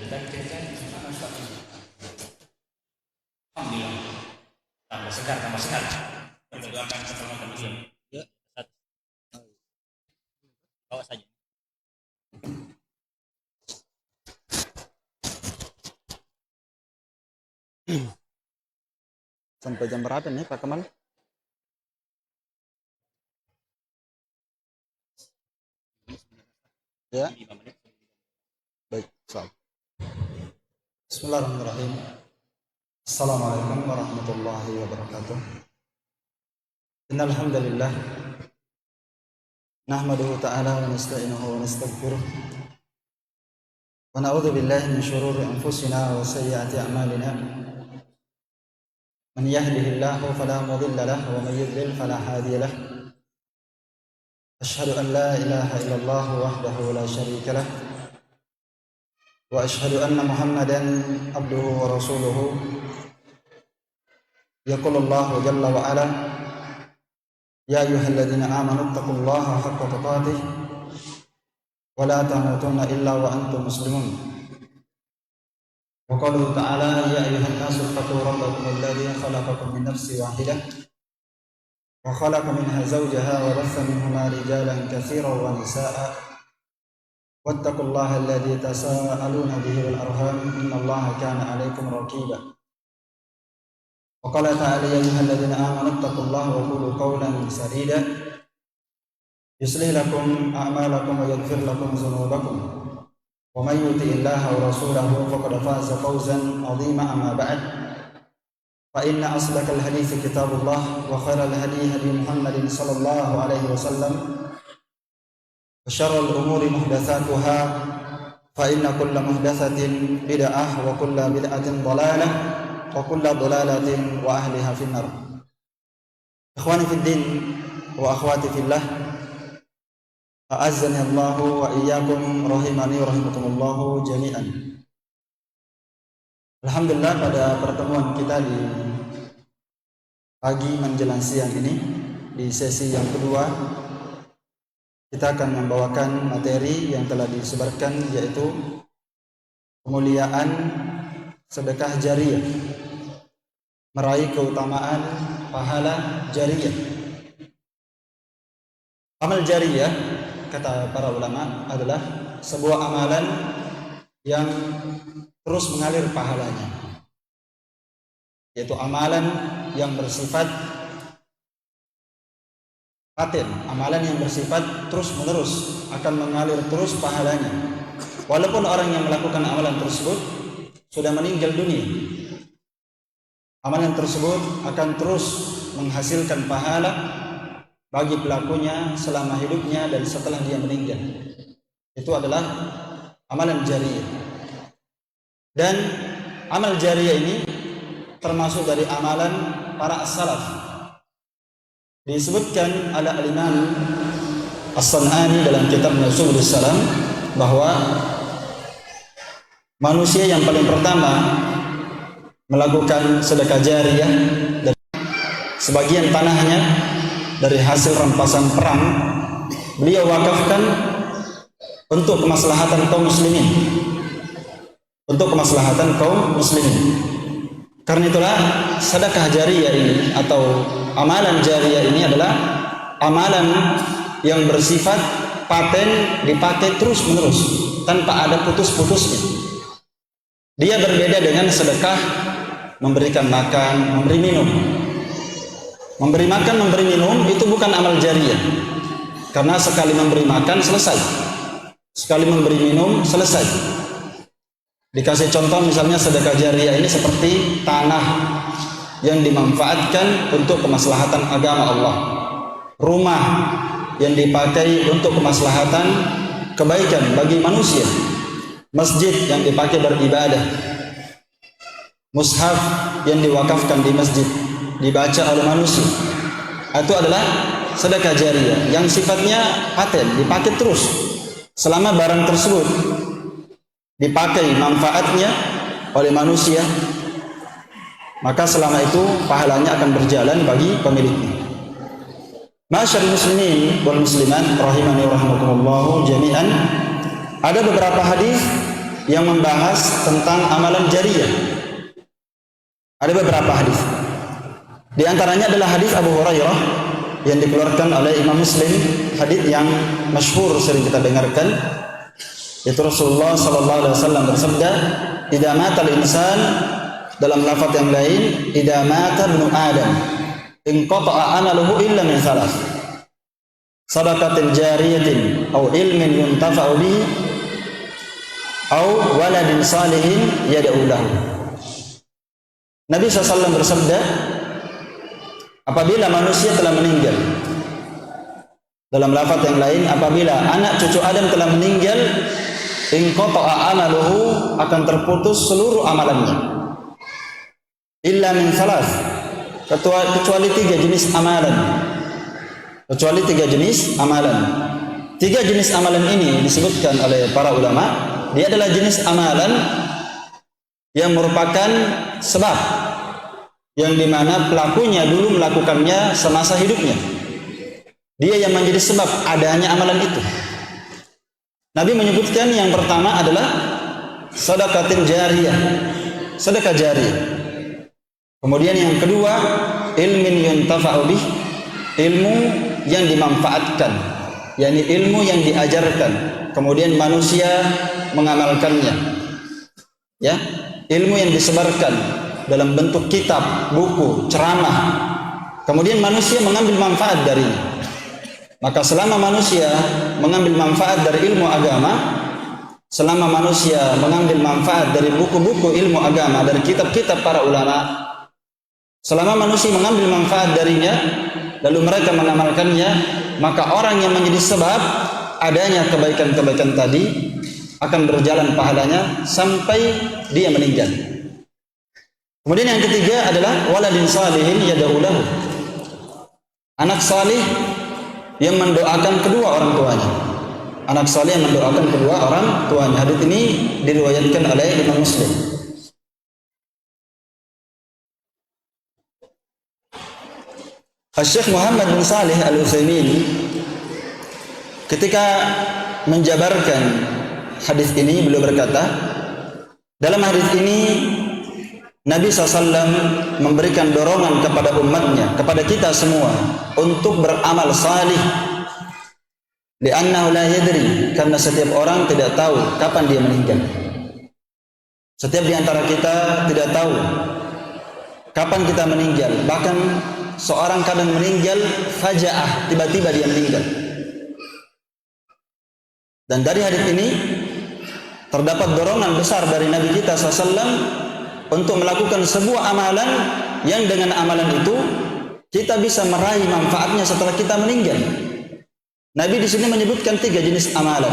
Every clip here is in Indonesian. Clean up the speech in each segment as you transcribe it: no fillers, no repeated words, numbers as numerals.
Dan kita gimana Ustaz? Alhamdulillah. Tambah segar, tambah segar. Kita doakan keselamatan beliau. Ya, Ustaz. Bawa saja. Sampai jam berapa nih Pak Kemal? Ya. Baik, salam. Bismillahirrahmanirrahim. Assalamualaikum warahmatullahi wabarakatuh. Innal hamdalillah nahmaduhu ta'ala wa nasta'inuhu wa nastaghfiruh. Wa na'udzu billahi min shururi anfusina wa sayyiati a'malina. Man yahdihillahu fala mudilla lahu wa man yudlil fala hadiya lahu. Asyhadu an la ilaha illallah wahdahu la syarika lah. Wa asyhadu anna Muhammadan abduhu wa rasuluhu. Yaqulullahu jalla wa ala, ya ayyuhalladzina amanu taqullaha haqqa tuqatih wa la tamutunna illa wa antum muslimun. Wa qalu ta'ala, ya ayyuhan nasu taqu rabbakum alladzi khalaqakum min nafsin wahidah wa khalaqa minha zawjaha wa batha minhuma rijalan katsiran wa nisaa'a wattaqullaha alladzi tasaaluna bihi wal arham innallaha kana 'alaykum raqiba. Wa qala ta'ala, ya ayyuhalladzina amanu taqullaha wa qulu qawlan sadida yuslih lakum a'malakum wa yaghfir lakum dhunubakum wa may yuti'illaha wa rasulahu faqad faza fawzan 'azima. Amma ba'd, fa inna asdaqal hadithi kitabullah wa khairal hadi hadi Muhammadin sallallahu alaihi wasallam wa syarrul umuri muhdatsatuha fa inna kulla muhdatsatin bid'ah wa kulla bid'atin dhalalah wa kulla dhalalatin wa ahliha finnar. Ikhwani fid din wa akhwati fillah, a'azzani Allah wa iyyakum rahimani wa rahimakumullah jami'an. Alhamdulillah, pada pertemuan kita di pagi menjelang siang ini, di sesi yang kedua, kita akan membawakan materi yang telah disebarkan, yaitu kemuliaan sedekah jariyah, meraih keutamaan pahala jariyah. Amal jariyah, kata para ulama, adalah sebuah amalan yang terus mengalir pahalanya, yaitu amalan yang bersifat paten, amalan yang bersifat terus menerus, akan mengalir terus pahalanya walaupun orang yang melakukan amalan tersebut sudah meninggal dunia. Amalan tersebut akan terus menghasilkan pahala bagi pelakunya selama hidupnya dan setelah dia meninggal. Itu adalah amalan jariyah. Dan amal jariyah ini termasuk dari amalan para as-salaf. Disebutkan oleh Al-Imam As-San'ani dalam kitabnya Subulus Salam bahwa manusia yang paling pertama melakukan sedekah jariyah dan sebagian tanahnya dari hasil rampasan perang beliau wakafkan untuk kemaslahatan kaum muslimin, untuk kemaslahatan kaum muslimin. Karena itulah sedekah jariyah ini atau amalan jariyah ini adalah amalan yang bersifat paten, dipakai terus menerus tanpa ada putus-putusnya. Dia berbeda dengan sedekah memberikan makan, memberi minum. Memberi makan, memberi minum itu bukan amal jariyah. Karena sekali memberi makan selesai, sekali memberi minum selesai. Dikasih contoh misalnya sedekah jariyah ini seperti tanah yang dimanfaatkan untuk kemaslahatan agama Allah, rumah yang dipakai untuk kemaslahatan kebaikan bagi manusia, masjid yang dipakai beribadah, mushaf yang diwakafkan di masjid dibaca oleh manusia. Itu adalah sedekah jariyah yang sifatnya paten, dipakai terus selama barang tersebut dipakai manfaatnya oleh manusia, maka selama itu pahalanya akan berjalan bagi pemiliknya. Masyarul muslimin wal muslimat rahimani wa rahimakumullah jami'an, ada beberapa hadis yang membahas tentang amalan jariyah. Ada beberapa hadis. Di antaranya adalah hadis Abu Hurairah yang dikeluarkan oleh Imam Muslim, hadis yang masyhur sering kita dengarkan. Itu Rasulullah sallallahu alaihi wasallam bersabda, "Idza matal insan," dalam lafaz yang lain, "Idza mata ibnu Adam, inqata'a amaluhu illa min thalath. Sadaqatin jariyatin aw ilmin yuntafa'u bihi aw waladin salihin yad'u lahu." Nabi SAW bersabda, apabila manusia telah meninggal, dalam lafaz yang lain, apabila anak cucu Adam telah meninggal, inqata'a amaluhu, akan terputus seluruh amalannya, illa min thalath, kecuali 3 jenis amalan. Kecuali 3 jenis amalan. 3 jenis amalan ini disebutkan oleh para ulama, dia adalah jenis amalan yang merupakan sebab yang dimana pelakunya dulu melakukannya semasa hidupnya. Dia yang menjadi sebab adanya amalan itu. Nabi menyebutkan yang pertama adalah sedekatin jariyah, sedekah jariyah. Kemudian yang kedua, ilmin yuntafa'u bih, ilmu yang dimanfaatkan, yakni ilmu yang diajarkan, kemudian manusia mengamalkannya. Ya, ilmu yang disebarkan dalam bentuk kitab, buku, ceramah, kemudian manusia mengambil manfaat darinya. Maka selama manusia mengambil manfaat dari ilmu agama, selama manusia mengambil manfaat dari buku-buku ilmu agama, dari kitab-kitab para ulama, selama manusia mengambil manfaat darinya, lalu mereka mengamalkannya, maka orang yang menjadi sebab adanya kebaikan-kebaikan tadi akan berjalan pahalanya sampai dia meninggal. Kemudian yang ketiga adalah waladin salihin yad'u lahu, anak salih yang mendoakan kedua orang tuanya. Anak saleh yang mendoakan kedua orang tuanya. Hadis ini diriwayatkan oleh Imam Muslim. Syekh Muhammad bin Salih Al-Utsaimin ketika menjabarkan hadis ini, beliau berkata, dalam hadis ini Nabi SAW memberikan dorongan kepada umatnya, kepada kita semua, untuk beramal salih. Li'annahu la yadri, karena setiap orang tidak tahu kapan dia meninggal. Setiap di antara kita tidak tahu kapan kita meninggal. Bahkan seorang kadang meninggal faja'ah, tiba-tiba dia meninggal. Dan dari hadis ini terdapat dorongan besar dari Nabi kita SAW untuk melakukan sebuah amalan yang dengan amalan itu kita bisa meraih manfaatnya setelah kita meninggal. Nabi di sini menyebutkan 3 jenis amalan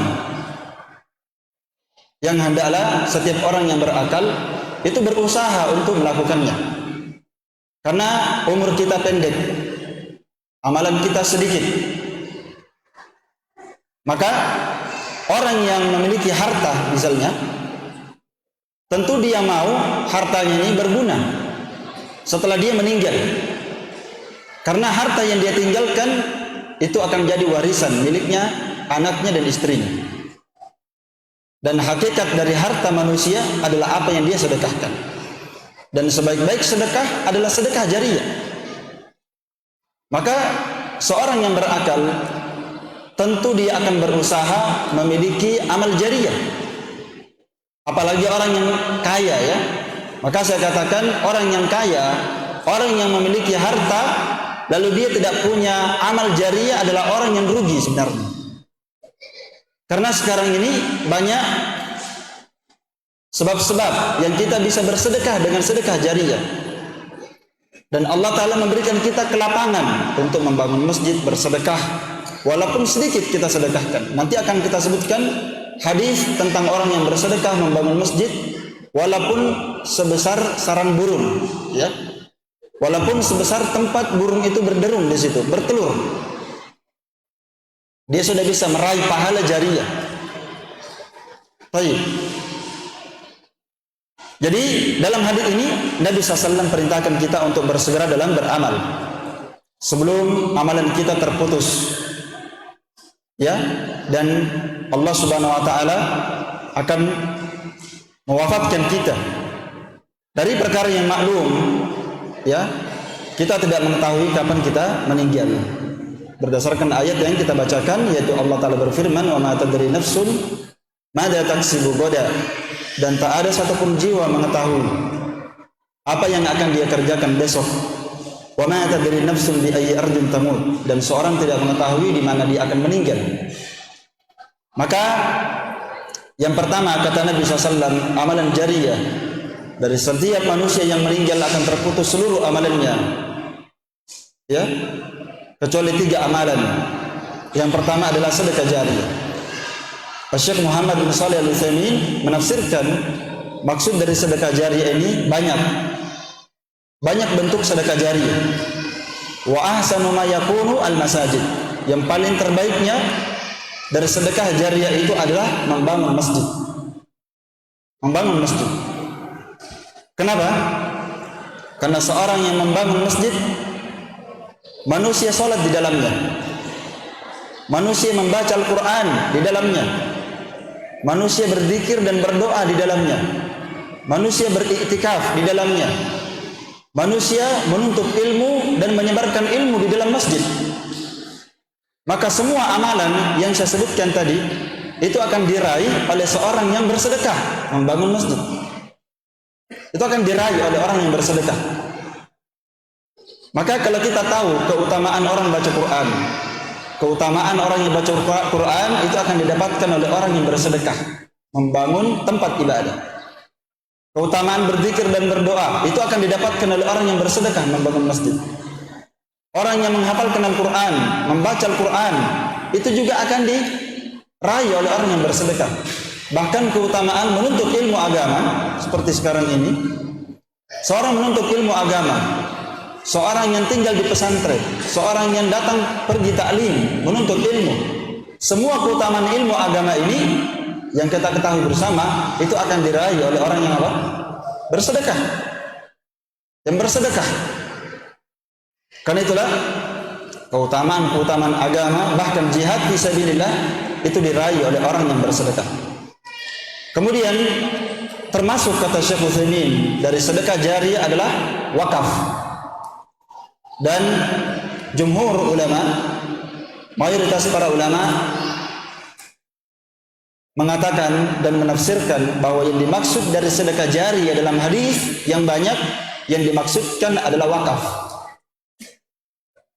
yang hendaklah setiap orang yang berakal itu berusaha untuk melakukannya. Karena umur kita pendek, amalan kita sedikit. Maka orang yang memiliki harta misalnya, tentu dia mau hartanya ini berguna setelah dia meninggal. Karena harta yang dia tinggalkan itu akan jadi warisan miliknya, anaknya dan istrinya. Dan hakikat dari harta manusia adalah apa yang dia sedekahkan. Dan sebaik-baik sedekah adalah sedekah jariyah. Maka seorang yang berakal tentu dia akan berusaha memiliki amal jariyah. Apalagi orang yang kaya, ya. Maka saya katakan orang yang kaya, orang yang memiliki harta, lalu dia tidak punya amal jariyah adalah orang yang rugi sebenarnya. Karena sekarang ini banyak sebab-sebab yang kita bisa bersedekah dengan sedekah jariyah. Dan Allah Ta'ala memberikan kita kelapangan untuk membangun masjid, bersedekah. Walaupun sedikit kita sedekahkan. Nanti akan kita sebutkan hadis tentang orang yang bersedekah membangun masjid walaupun sebesar sarang burung, ya. Walaupun sebesar tempat burung itu berderung di situ, bertelur. Dia sudah bisa meraih pahala jariyah. Baik. Jadi dalam hadis ini Nabi SAW perintahkan kita untuk bersegera dalam beramal sebelum amalan kita terputus. Ya, dan Allah Subhanahu wa taala akan mewafatkan kita dari perkara yang maklum, ya, kita tidak mengetahui kapan kita meninggal. Berdasarkan ayat yang kita bacakan, yaitu Allah Ta'ala berfirman, wa ma tadri nafsun madza taksibu ghadan, dan tak ada satupun jiwa mengetahui apa yang akan dia kerjakan besok. Wa ma tadri nafsun bi ayyi ardin tamut, dan seorang tidak mengetahui di mana dia akan meninggal. Maka yang pertama kata Nabi SAW, amalan jariyah, dari setiap manusia yang meninggal akan terputus seluruh amalannya, ya, kecuali 3 amalan. Yang pertama adalah sedekah jariyah. Syekh Muhammad bin Shalih Al-Utsaimin menafsirkan maksud dari sedekah jariyah ini banyak bentuk sedekah jariyah. Wa ahsanu ma yakunu al-masajid, yang paling terbaiknya dari sedekah jariyah itu adalah membangun masjid. Membangun masjid. Kenapa? Karena seorang yang membangun masjid, manusia sholat di dalamnya, manusia membaca Al-Quran di dalamnya, manusia berzikir dan berdoa di dalamnya, manusia beriktikaf di dalamnya, manusia menuntut ilmu dan menyebarkan ilmu di dalam masjid. Maka semua amalan yang saya sebutkan tadi itu akan diraih oleh seorang yang bersedekah membangun masjid. Itu akan diraih oleh orang yang bersedekah. Maka kalau kita tahu keutamaan orang baca Quran, keutamaan orang yang baca Quran itu akan didapatkan oleh orang yang bersedekah membangun tempat ibadah. Keutamaan berzikir dan berdoa itu akan didapatkan oleh orang yang bersedekah membangun masjid. Orang yang menghafalkan Al-Quran, membaca Al-Quran, itu juga akan diraih oleh orang yang bersedekah. Bahkan keutamaan menuntut ilmu agama, seperti sekarang ini, seorang menuntut ilmu agama, seorang yang tinggal di pesantren, seorang yang datang pergi taklim, menuntut ilmu, semua keutamaan ilmu agama ini yang kita ketahui bersama, itu akan diraih oleh orang yang apa? Bersedekah. Yang bersedekah. Karena itulah keutamaan agama, bahkan jihad fisabilillah itu diraih oleh orang yang bersedekah. Kemudian termasuk kata Syekh Utsaimin dari sedekah jariyah adalah wakaf. Dan jumhur ulama, mayoritas para ulama mengatakan dan menafsirkan bahwa yang dimaksud dari sedekah jariyah dalam hadis yang banyak, yang dimaksudkan adalah wakaf.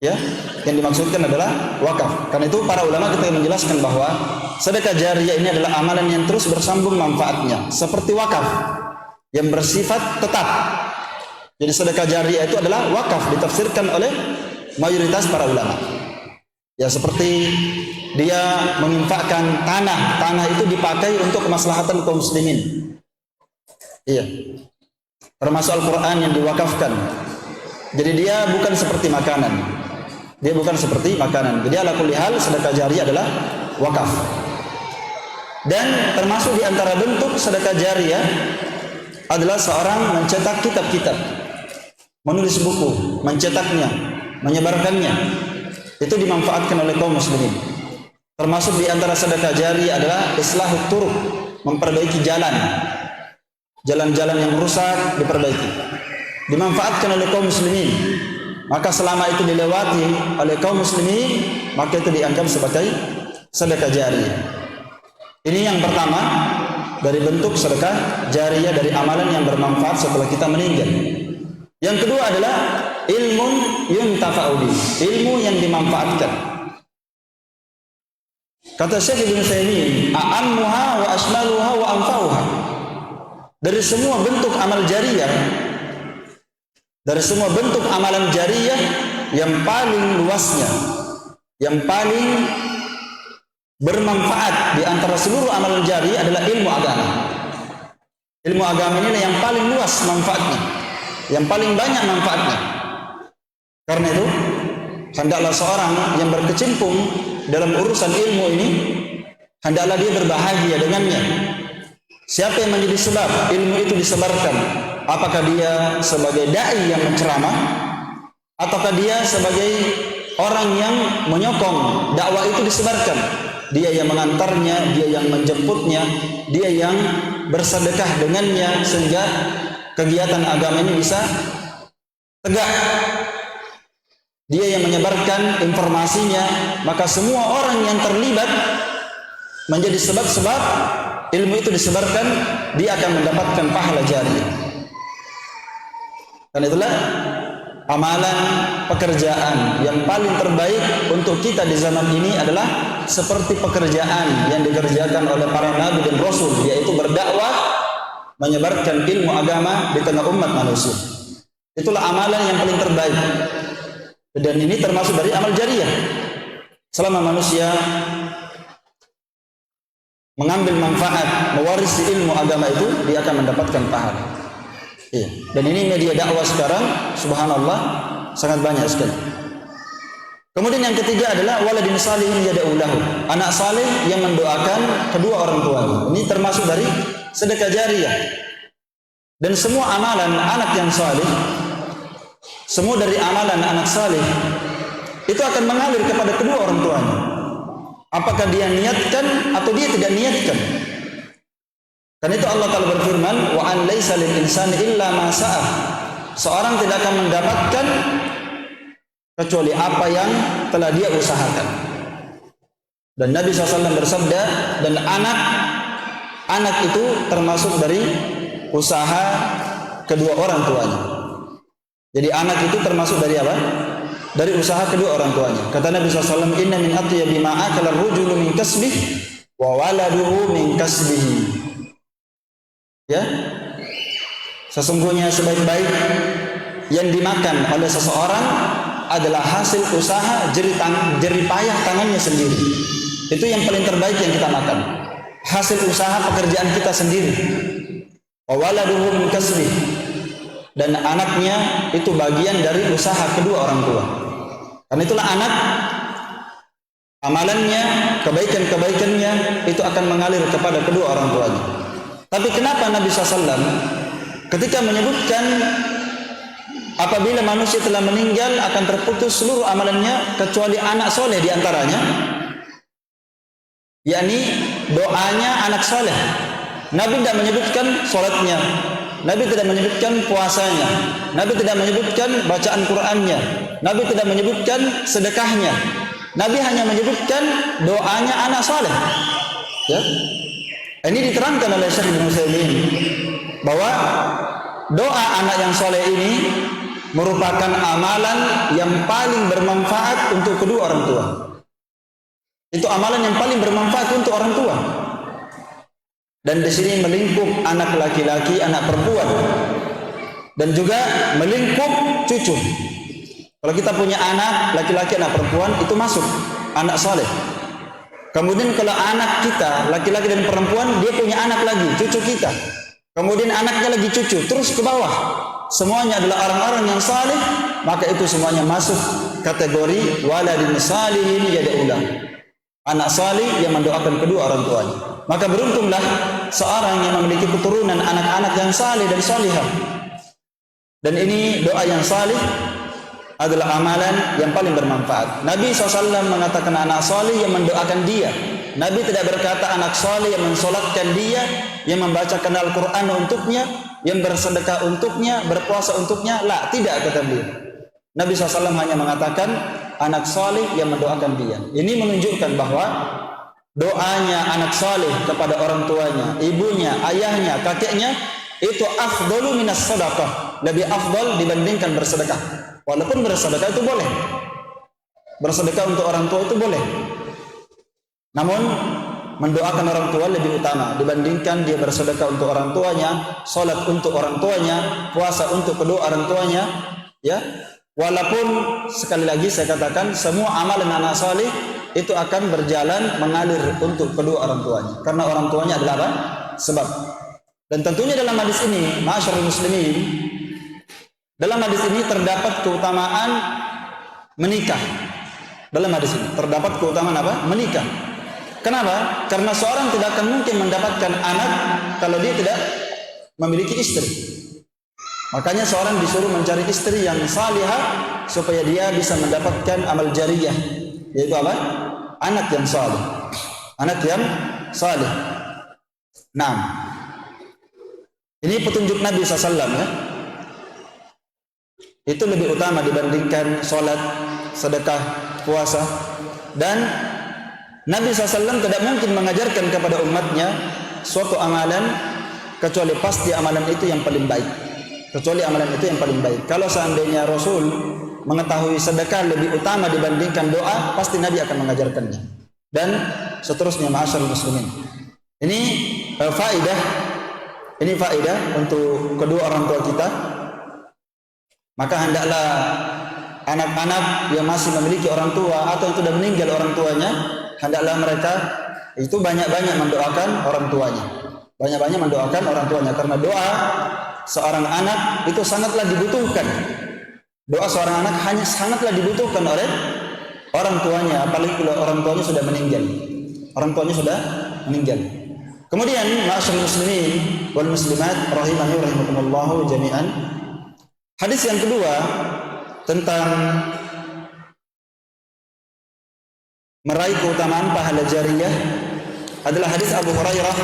Ya, yang dimaksudkan adalah wakaf. Karena itu para ulama ketika menjelaskan bahwa sedekah jariyah ini adalah amalan yang terus bersambung manfaatnya, seperti wakaf yang bersifat tetap. Jadi sedekah jariyah itu adalah wakaf, ditafsirkan oleh mayoritas para ulama. Ya, seperti dia menginfakkan tanah itu dipakai untuk kemaslahatan kaum muslimin. Iya. Termasuk Al-Quran yang diwakafkan. Jadi dia bukan seperti makanan. Dia bukan seperti makanan. Jadi ala kulli hal sedekah jariyah adalah wakaf. Dan termasuk di antara bentuk sedekah jariyah adalah seorang mencetak kitab-kitab, menulis buku, mencetaknya, menyebarkannya. Itu dimanfaatkan oleh kaum muslimin. Termasuk di antara sedekah jariyah adalah islahut turuq, memperbaiki jalan. Jalan-jalan yang rusak diperbaiki. Dimanfaatkan oleh kaum muslimin. Maka selama itu dilewati oleh kaum muslimin, maka itu dianggap sebagai sedekah jariyah. Ini yang pertama dari bentuk sedekah jariyah, dari amalan yang bermanfaat setelah kita meninggal. Yang kedua adalah ilmun yuntafa'u bih, ilmu yang dimanfaatkan. Kata Syekh Ibnu Utsaimin, a'ammuha wa asmaluha wa anfa'uha. Dari semua bentuk amal jariyah, dari semua bentuk amalan jariyah, yang paling luasnya, yang paling bermanfaat di antara seluruh amalan jariyah adalah ilmu agama. Ilmu agama ini yang paling luas manfaatnya, yang paling banyak manfaatnya. Karena itu, hendaklah seorang yang berkecimpung dalam urusan ilmu ini, hendaklah dia berbahagia dengannya. Siapa yang menjadi sebab ilmu itu disebarkan? Apakah dia sebagai dai yang menceramah, ataukah dia sebagai orang yang menyokong dakwah itu disebarkan? Dia yang mengantarnya, dia yang menjemputnya, dia yang bersedekah dengannya sehingga kegiatan agama ini bisa tegak. Dia yang menyebarkan informasinya, maka semua orang yang terlibat menjadi sebab-sebab ilmu itu disebarkan, dia akan mendapatkan pahala jariyah. Dan itulah amalan pekerjaan yang paling terbaik untuk kita di zaman ini adalah seperti pekerjaan yang dikerjakan oleh para nabi dan rasul, yaitu berdakwah, menyebarkan ilmu agama di tengah umat manusia. Itulah amalan yang paling terbaik. Dan ini termasuk dari amal jariyah. Selama manusia mengambil manfaat, mewarisi ilmu agama itu, dia akan mendapatkan pahala. Iya. Dan ini media dakwah sekarang, subhanallah, sangat banyak sekali. Kemudian yang ketiga adalah waladin salihin yad'u lahu, anak saleh yang mendoakan kedua orang tuanya. Ini termasuk dari sedekah jariyah. Dan semua amalan anak yang saleh, semua dari amalan anak saleh itu akan mengalir kepada kedua orang tuanya. Apakah dia niatkan atau dia tidak niatkan. Karena itu Allah Ta'ala berfirman, wa an laisa lil insani illa ma sa'a. Seorang tidak akan mendapatkan kecuali apa yang telah dia usahakan. Dan Nabi SAW bersabda, dan anak itu termasuk dari usaha kedua orang tuanya. Jadi anak itu termasuk dari apa? Dari usaha kedua orang tuanya. Kata Nabi SAW, inna min atyabi ma akala ar-rajulu min kasbih wa waladuhu min kasbihi. Ya, sesungguhnya sebaik-baik yang dimakan oleh seseorang adalah hasil usaha jerih payah tangannya sendiri. Itu yang paling terbaik yang kita makan, hasil usaha pekerjaan kita sendiri. Wa waladuhu min kasbih, dan anaknya itu bagian dari usaha kedua orang tua. Karena itulah anak, amalannya, kebaikan-kebaikannya itu akan mengalir kepada kedua orang tuanya. Tapi kenapa Nabi SAW ketika menyebutkan apabila manusia telah meninggal akan terputus seluruh amalannya kecuali anak soleh diantaranya, yakni doanya anak soleh. Nabi tidak menyebutkan sholatnya, Nabi tidak menyebutkan puasanya, Nabi tidak menyebutkan bacaan Qur'annya, Nabi tidak menyebutkan sedekahnya. Nabi hanya menyebutkan doanya anak soleh. Ya. Ini diterangkan oleh Syekh Ibnu Utsaimin bahwa doa anak yang soleh ini merupakan amalan yang paling bermanfaat untuk kedua orang tua. Itu amalan yang paling bermanfaat untuk orang tua. Dan di sini melingkup anak laki-laki, anak perempuan, dan juga melingkup cucu. Kalau kita punya anak laki-laki, anak perempuan, itu masuk anak soleh. Kemudian kalau anak kita laki-laki dan perempuan, dia punya anak lagi, cucu kita. Kemudian anaknya lagi cucu, terus ke bawah. Semuanya adalah orang-orang yang saleh, maka itu semuanya masuk kategori waladin salihin yad'u lahu. Anak saleh yang mendoakan kedua orang tuanya. Maka beruntunglah seorang yang memiliki keturunan anak-anak yang saleh dan salihah. Dan ini doa yang saleh adalah amalan yang paling bermanfaat. Nabi SAW mengatakan anak saleh yang mendoakan dia. Nabi tidak berkata anak saleh yang mensolatkan dia, yang membacakan Al-Quran untuknya, yang bersedekah untuknya, berpuasa untuknya. La, tidak, kata beliau. Nabi SAW hanya mengatakan anak saleh yang mendoakan dia. Ini menunjukkan bahwa doanya anak saleh kepada orang tuanya, ibunya, ayahnya, kakeknya, itu afdalu minas sedekah, lebih afdal dibandingkan bersedekah. Walaupun bersedekah itu boleh, bersedekah untuk orang tua itu boleh, namun mendoakan orang tua lebih utama dibandingkan dia bersedekah untuk orang tuanya, sholat untuk orang tuanya, puasa untuk kedua orang tuanya. Ya, walaupun sekali lagi saya katakan semua amalan anak saleh itu akan berjalan mengalir untuk kedua orang tuanya, karena orang tuanya adalah apa? Sebab. Dan tentunya dalam hadis ini, ma'asyiral muslimin, dalam hadis ini terdapat keutamaan menikah. Dalam hadis ini terdapat keutamaan apa? Menikah. Kenapa? Karena seorang tidak akan mungkin mendapatkan anak kalau dia tidak memiliki istri. Makanya seorang disuruh mencari istri yang salihah supaya dia bisa mendapatkan amal jariyah, yaitu apa? Anak yang salih. Anak yang salih. Nah, Ini petunjuk Nabi SAW ya. Itu lebih utama dibandingkan sholat, sedekah, puasa. Dan Nabi SAW tidak mungkin mengajarkan kepada umatnya suatu amalan kecuali pasti amalan itu yang paling baik. Kecuali amalan itu yang paling baik. Kalau seandainya Rasul mengetahui sedekah lebih utama dibandingkan doa, pasti Nabi akan mengajarkannya. Dan seterusnya, ma'asyarul muslimin. Ini faedah untuk kedua orang tua kita. Maka hendaklah anak-anak yang masih memiliki orang tua atau yang sudah meninggal orang tuanya, hendaklah mereka itu banyak-banyak mendoakan orang tuanya. Banyak-banyak mendoakan orang tuanya, karena doa seorang anak itu sangatlah dibutuhkan. Doa seorang anak hanya sangatlah dibutuhkan oleh orang tuanya, apalagi kalau orang tuanya sudah meninggal. Orang tuanya sudah meninggal. Kemudian, ma'asyarul muslimin wal muslimat rahimani wa rahimakumullah jami'an. Hadis yang kedua tentang meraih keutamaan pahala jariyah adalah hadis Abu Hurairah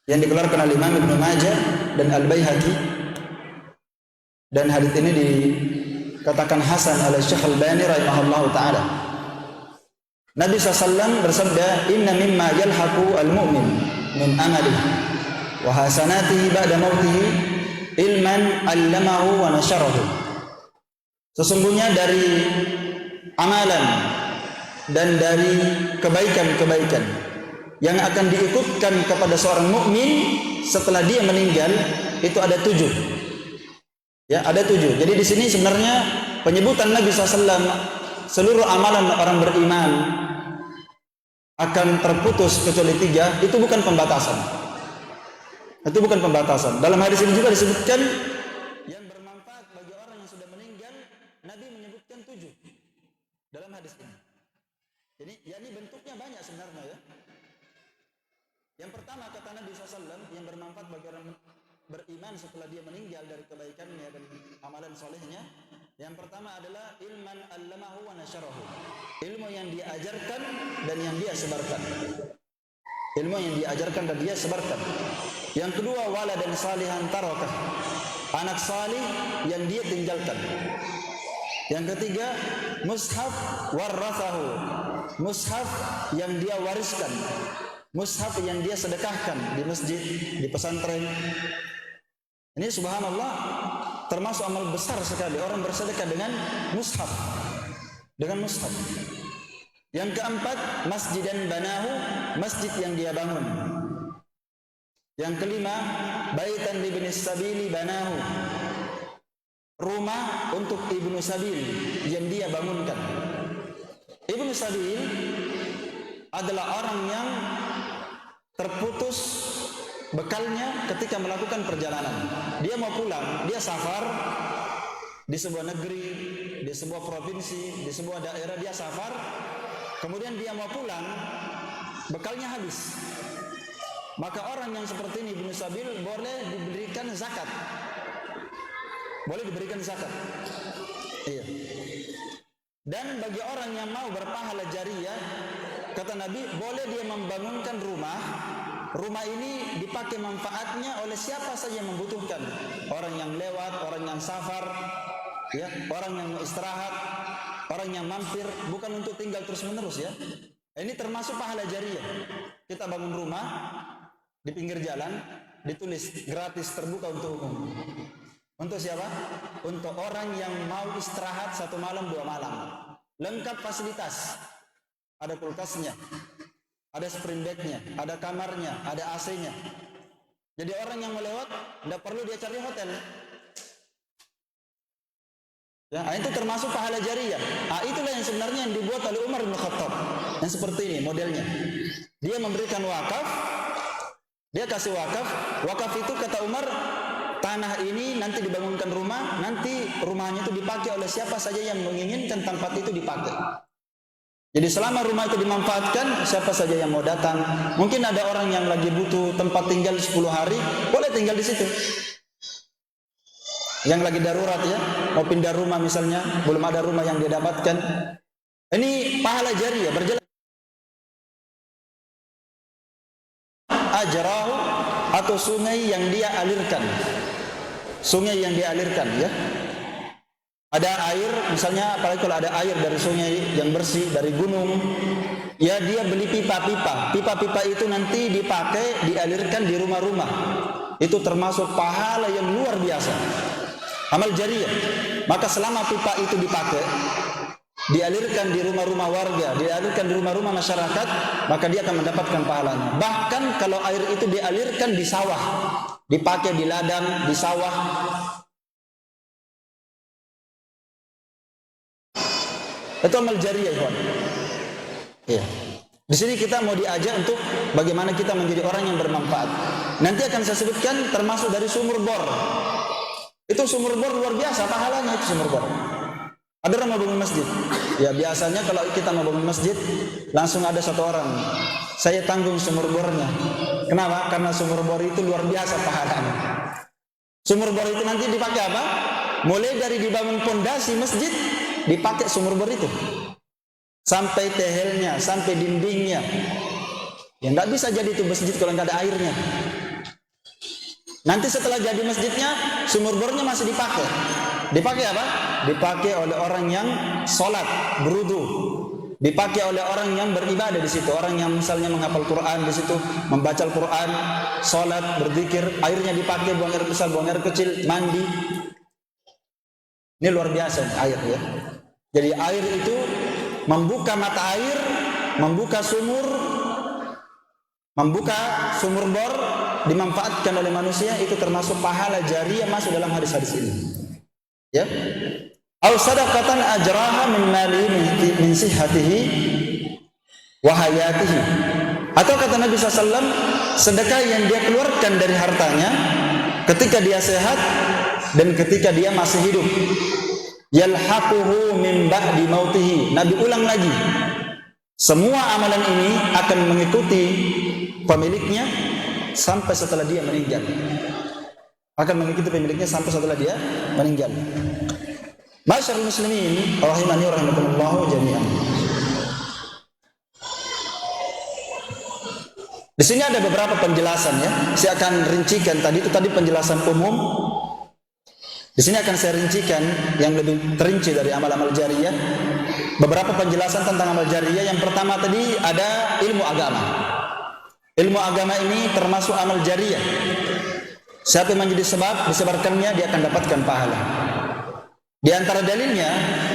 yang dikeluarkan oleh Imam Ibnu Majah dan Al-Baihaqi, dan hadis ini dikatakan hasan oleh Syekh Al-Albani rahimahullahu taala. Nabi SAW bersabda, "Inna mimma yalhaqu al-mu'min min amalihi wa hasanatihi ba'da mautihi ilman 'allamahu wa nasyarahu." Sesungguhnya dari amalan dan dari kebaikan-kebaikan yang akan diikutkan kepada seorang mukmin setelah dia meninggal itu ada 7. Ya, ada 7. Jadi di sini sebenarnya penyebutan Nabi SAW seluruh amalan orang beriman akan terputus kecuali 3, itu bukan pembatasan. Itu bukan pembatasan. Dalam hadis ini juga disebutkan yang bermanfaat bagi orang yang sudah meninggal, Nabi menyebutkan 7 dalam hadis ini. Jadi, yakni bentuknya banyak sebenarnya ya. Yang pertama kata Nabi SAW, yang bermanfaat bagi orang beriman setelah dia meninggal dari kebaikannya dan amalan solehnya, yang pertama adalah ilman 'allamahu wa nasyarahu. Ilmu yang dia ajarkan dan yang dia sebarkan. Ilmu yang diajarkan dan dia sebarkan. Yang kedua, waladan salihan tarakah. Anak salih yang dia tinggalkan. Yang ketiga, mushaf warathahu. Mushaf yang dia wariskan. Mushaf yang dia sedekahkan di masjid, di pesantren. Ini subhanallah termasuk amal besar sekali orang bersedekah dengan mushaf. Dengan mushaf. Yang keempat, masjidan banahu, masjid yang dia bangun. Yang kelima, baitan libni sabili banahu, rumah untuk ibnu sabil yang dia bangunkan. Ibnu sabil adalah orang yang terputus bekalnya ketika melakukan perjalanan. Dia mau pulang, dia safar di sebuah negeri, di sebuah provinsi, di sebuah daerah, dia safar. Kemudian dia mau pulang, bekalnya habis. Maka orang yang seperti ini Ibnu Sabil boleh diberikan zakat. Boleh diberikan zakat. Iya. Dan bagi orang yang mau berpahala jariyah, kata Nabi, boleh dia membangunkan rumah. Rumah ini dipakai manfaatnya oleh siapa saja yang membutuhkan. Orang yang lewat, orang yang safar, ya, orang yang mau istirahat, orang yang mampir, bukan untuk tinggal terus-menerus ya. Ini termasuk pahala jariyah. Kita bangun rumah di pinggir jalan, ditulis gratis, terbuka untuk umum. Untuk siapa? Untuk orang yang mau istirahat 1 malam 2 malam. Lengkap fasilitas. Ada kulkasnya, ada spring bed-nya, ada kamarnya, ada AC-nya. Jadi orang yang mau lewat tidak perlu dia cari hotel. Ya, itu termasuk pahala jariyah. Itulah yang sebenarnya yang dibuat oleh Umar bin Khattab. Yang seperti ini modelnya. Dia memberikan wakaf, dia kasih wakaf. Wakaf itu kata Umar, tanah ini nanti dibangunkan rumah, nanti rumahnya itu dipakai oleh siapa saja yang menginginkan tempat itu dipakai. Jadi selama rumah itu dimanfaatkan, siapa saja yang mau datang. Mungkin ada orang yang lagi butuh tempat tinggal 10 hari, boleh tinggal di situ. Yang lagi darurat ya, mau pindah rumah misalnya, belum ada rumah yang dia dapatkan. Ini pahala jariyah, berjalan. Ajrahu atau sungai yang dia alirkan. Sungai yang dia alirkan, ya. Ada air, misalnya apalagi kalau ada air dari sungai yang bersih, dari gunung, ya dia beli pipa-pipa. Pipa-pipa itu nanti dipakai, dialirkan di rumah-rumah. Itu termasuk pahala yang luar biasa, amal jariyah. Maka selama pipa itu dipakai, dialirkan di rumah-rumah warga, dialirkan di rumah-rumah masyarakat, maka dia akan mendapatkan pahalanya. Bahkan kalau air itu dialirkan di sawah, dipakai di ladang, di sawah, itu amal jariyah, ikhwan. Ya. Di sini kita mau diajak untuk bagaimana kita menjadi orang yang bermanfaat. Nanti akan saya sebutkan termasuk dari sumur bor. Itu sumur bor luar biasa pahalanya, itu sumur bor. Ada orang mau bangun masjid. Ya biasanya kalau kita mau bangun masjid, langsung ada satu orang, saya tanggung sumur bornya. Kenapa? Karena sumur bor itu luar biasa pahalanya. Sumur bor itu nanti dipakai apa? Mulai dari dibangun pondasi masjid, dipakai sumur bor itu. Sampai tehelnya, sampai dindingnya. Ya nggak bisa jadi itu masjid kalau nggak ada airnya. Nanti setelah jadi masjidnya, sumur bornya masih dipakai. Dipakai apa? Dipakai oleh orang yang sholat, berudu. Dipakai oleh orang yang beribadah di situ. Orang yang misalnya menghafal Quran di situ, membaca Al-Quran, sholat, berzikir. Airnya dipakai, buang air besar, buang air kecil, mandi. Ini luar biasa air, ya. Jadi air itu membuka mata air, membuka sumur bor, dimanfaatkan oleh manusia, itu termasuk pahala jariyah masuk dalam hadis-hadis ini. Ya. Au sadaqatan ajraha min mali min sihhatihi wa hayatihi. Atau kata Nabi SAW, sedekah yang dia keluarkan dari hartanya ketika dia sehat dan ketika dia masih hidup. Yalhaquhu min ba'di mautihi. Nabi ulang lagi, semua amalan ini akan mengikuti pemiliknya sampai setelah dia meninggal. Akan mengikuti pemiliknya sampai setelah dia meninggal. Masyarul muslimin rahimani wa rahimakumullah jami'an. Di sini ada beberapa penjelasan, ya. Saya akan rincikan tadi penjelasan umum. Di sini akan saya rincikan yang lebih terinci dari amal-amal jariyah. Beberapa penjelasan tentang amal jariyah. Yang pertama tadi ada ilmu agama. Ilmu agama ini termasuk amal jariyah. Siapa yang menjadi sebab disebarkannya, dia akan dapatkan pahala. Di antara dalilnya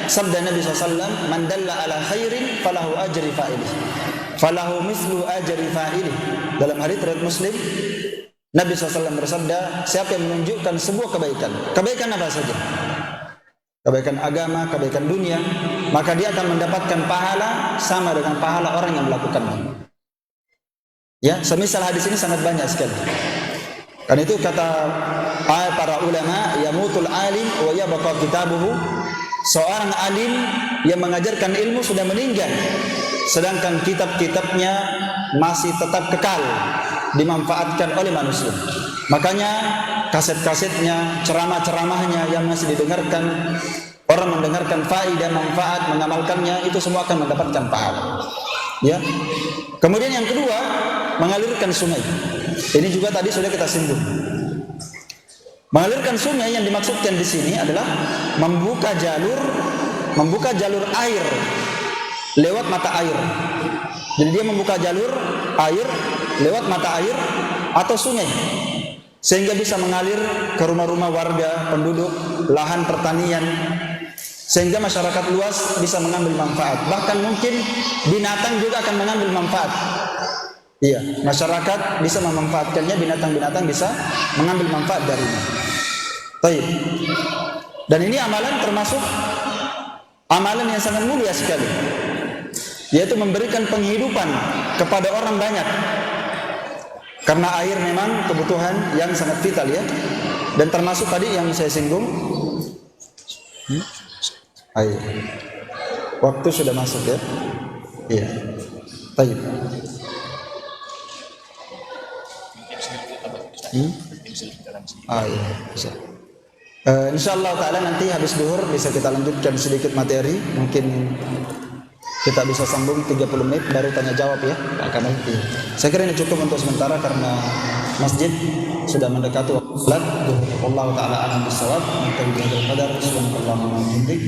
sabda Nabi SAW, man dalla ala khairin falahu ajri fa'ilih, falahu mislu ajri fa'ilih. Dalam hadits riwayat Muslim, Nabi SAW bersabda, siapa yang menunjukkan sebuah kebaikan, kebaikan apa saja, kebaikan agama, kebaikan dunia, maka dia akan mendapatkan pahala sama dengan pahala orang yang melakukannya. Ya, semisal hadis ini sangat banyak sekali. Karena itu kata para ulama, yamutul alim wa yabqa kitabuhu. Seorang alim yang mengajarkan ilmu sudah meninggal, sedangkan kitab-kitabnya masih tetap kekal, dimanfaatkan oleh manusia. Makanya kaset-kasetnya, ceramah-ceramahnya yang masih didengarkan, orang mendengarkan faedah, manfaat, mengamalkannya, itu semua akan mendapatkan pahala. Ya. Kemudian yang kedua, mengalirkan sungai. Ini juga tadi sudah kita singgung. Mengalirkan sungai yang dimaksudkan di sini adalah membuka jalur air lewat mata air. Jadi dia membuka jalur air lewat mata air atau sungai, sehingga bisa mengalir ke rumah-rumah warga, penduduk, lahan pertanian, sehingga masyarakat luas bisa mengambil manfaat. Bahkan mungkin binatang juga akan mengambil manfaat. Iya, masyarakat bisa memanfaatkannya, binatang-binatang bisa mengambil manfaat darinya. Baik. Dan ini amalan termasuk amalan yang sangat mulia sekali, yaitu memberikan penghidupan kepada orang banyak. Karena air memang kebutuhan yang sangat vital, ya. Dan termasuk tadi yang saya singgung, air. Waktu sudah masuk, ya. Iya. Baik. Iya, bisa. Insyaallah ta'ala nanti habis duhur bisa kita lanjutkan sedikit materi. Mungkin kita bisa sambung 30 menit baru tanya jawab, ya. Saya kira ini cukup untuk sementara karena masjid sudah mendekati waktu salat. Wallahu taala a'lam bissawab. Nabi bihadzal qadar subhanakallahumma wa bihamdik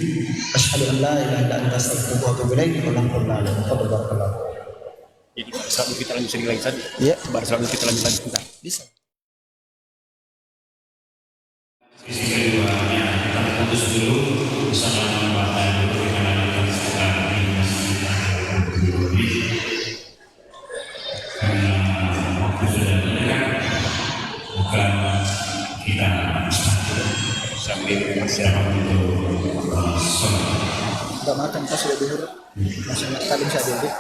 asyhadu an la ilaha illa anta astaghfiruka wa atubu ilaik. Barakallahu. Jadi pada saat kita lanjut lagi tadi. Iya. Pada saat kita lanjut lagi sebentar. Bisa. Sisi keduanya kita putus dulu bersama Bapak Ibu Perikanan sekarang ini karena waktu sudah mendekat, bukan kita sambil persiapan untuk sholat. Enggak makan pas sudah duhur. Masih tadi bisa duduk.